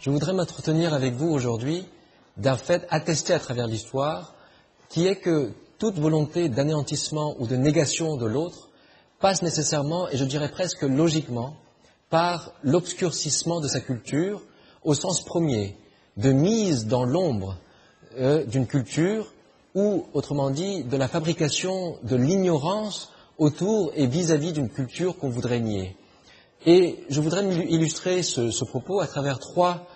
Je voudrais m'entretenir avec vous aujourd'hui d'un fait attesté à travers l'histoire, qui est que toute volonté d'anéantissement ou de négation de l'autre passe nécessairement, et je dirais presque logiquement, par l'obscurcissement de sa culture, au sens premier, de mise dans l'ombre d'une culture, ou, autrement dit, de la fabrication de l'ignorance autour et vis-à-vis d'une culture qu'on voudrait nier. Et je voudrais illustrer ce propos à travers trois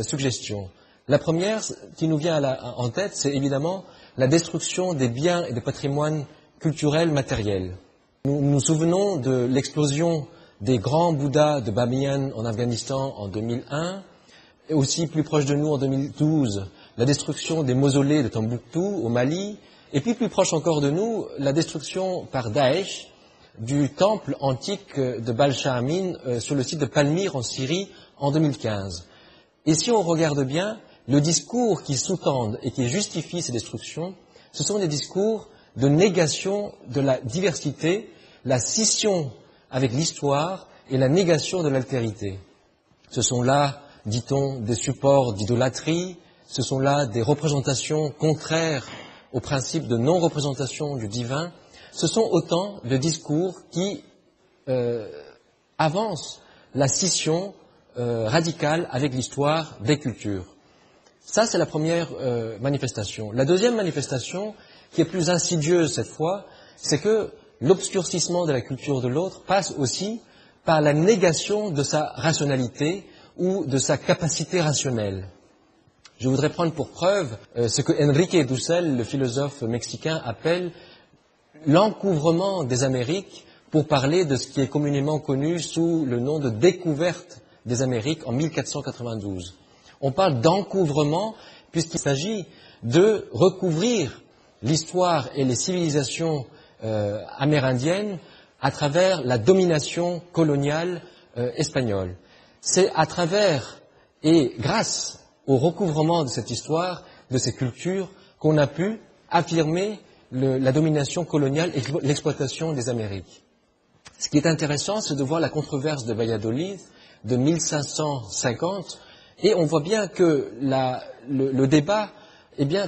suggestions. La première qui nous vient en tête, c'est évidemment la destruction des biens et des patrimoines culturels matériels. Nous nous souvenons de l'explosion des grands Bouddhas de Bamiyan en Afghanistan en 2001, et aussi plus proche de nous en 2012, la destruction des mausolées de Tombouctou au Mali, et puis plus proche encore de nous, la destruction par Daesh du temple antique de Baal-Shamim sur le site de Palmyre en Syrie en 2015. Et si on regarde bien, le discours qui sous-tendent et qui justifie ces destructions, ce sont des discours de négation de la diversité, la scission avec l'histoire et la négation de l'altérité. Ce sont là, dit-on, des supports d'idolâtrie, ce sont là des représentations contraires au principe de non-représentation du divin. Ce sont autant de discours qui avancent la scission radicale avec l'histoire des cultures. Ça, c'est la première manifestation. La deuxième manifestation, qui est plus insidieuse cette fois, c'est que l'obscurcissement de la culture de l'autre passe aussi par la négation de sa rationalité ou de sa capacité rationnelle. Je voudrais prendre pour preuve ce que Enrique Dussel, le philosophe mexicain, appelle l'encouvrement des Amériques pour parler de ce qui est communément connu sous le nom de découverte des Amériques en 1492. On parle d'encouvrement puisqu'il s'agit de recouvrir l'histoire et les civilisations amérindiennes à travers la domination coloniale espagnole. C'est à travers et grâce au recouvrement de cette histoire, de ces cultures, qu'on a pu affirmer la domination coloniale et l'exploitation des Amériques. Ce qui est intéressant, c'est de voir la controverse de Valladolid de 1550, et on voit bien que le débat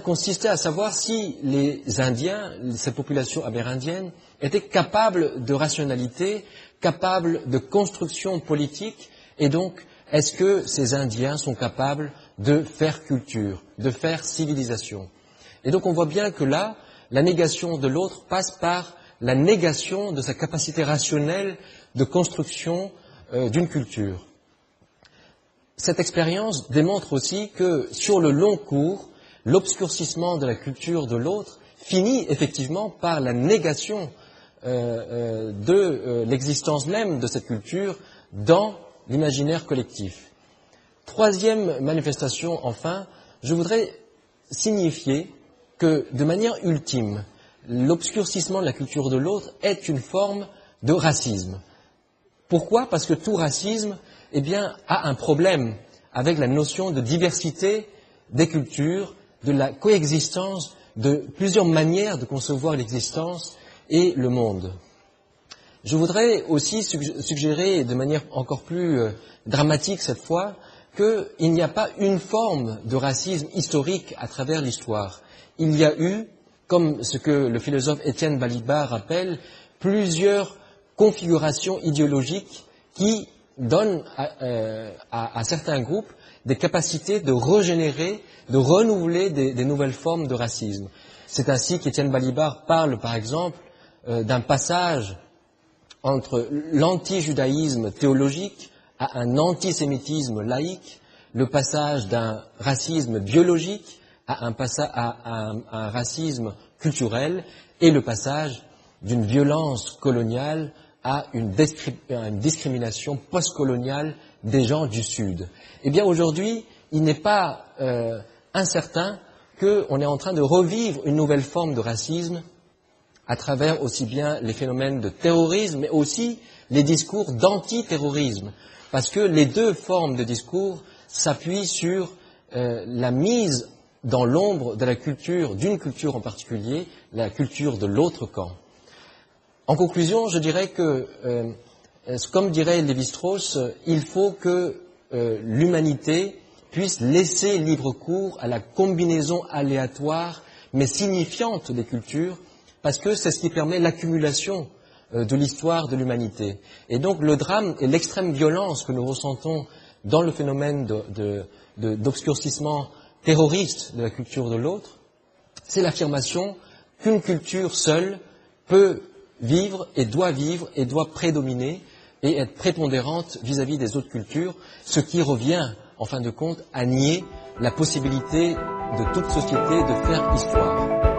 consistait à savoir si les Indiens, ces populations amérindiennes, étaient capables de rationalité, capables de construction politique, et donc est-ce que ces Indiens sont capables de faire culture, de faire civilisation. Et donc on voit bien que là, la négation de l'autre passe par la négation de sa capacité rationnelle de construction d'une culture. Cette expérience démontre aussi que sur le long cours, l'obscurcissement de la culture de l'autre finit effectivement par la négation de l'existence même de cette culture dans l'imaginaire collectif. Troisième manifestation, enfin, je voudrais signifier que, de manière ultime, l'obscurcissement de la culture de l'autre est une forme de racisme. Pourquoi ? Parce que tout racisme, a un problème avec la notion de diversité des cultures, de la coexistence de plusieurs manières de concevoir l'existence et le monde. Je voudrais aussi suggérer, de manière encore plus dramatique cette fois, qu'il n'y a pas une forme de racisme historique à travers l'histoire. Il y a eu, comme ce que le philosophe Étienne Balibar appelle, plusieurs configurations idéologiques qui donnent à certains groupes des capacités de régénérer, de renouveler des nouvelles formes de racisme. C'est ainsi qu'Étienne Balibar parle, par exemple, d'un passage entre l'anti-judaïsme théologique à un antisémitisme laïque, le passage d'un racisme biologique à un racisme culturel et le passage d'une violence coloniale à une discrimination postcoloniale des gens du Sud. Eh bien aujourd'hui, il n'est pas incertain qu'on est en train de revivre une nouvelle forme de racisme à travers aussi bien les phénomènes de terrorisme, mais aussi les discours d'antiterrorisme, parce que les deux formes de discours s'appuient sur la mise dans l'ombre de la culture, d'une culture en particulier, la culture de l'autre camp. En conclusion, je dirais que, comme dirait Lévi-Strauss, il faut que l'humanité puisse laisser libre cours à la combinaison aléatoire mais signifiante des cultures, parce que c'est ce qui permet l'accumulation de l'histoire de l'humanité. Et donc le drame et l'extrême violence que nous ressentons dans le phénomène d'obscurcissement terroriste de la culture de l'autre, c'est l'affirmation qu'une culture seule peut vivre et doit prédominer et être prépondérante vis-à-vis des autres cultures, ce qui revient, en fin de compte, à nier la possibilité de toute société de faire histoire.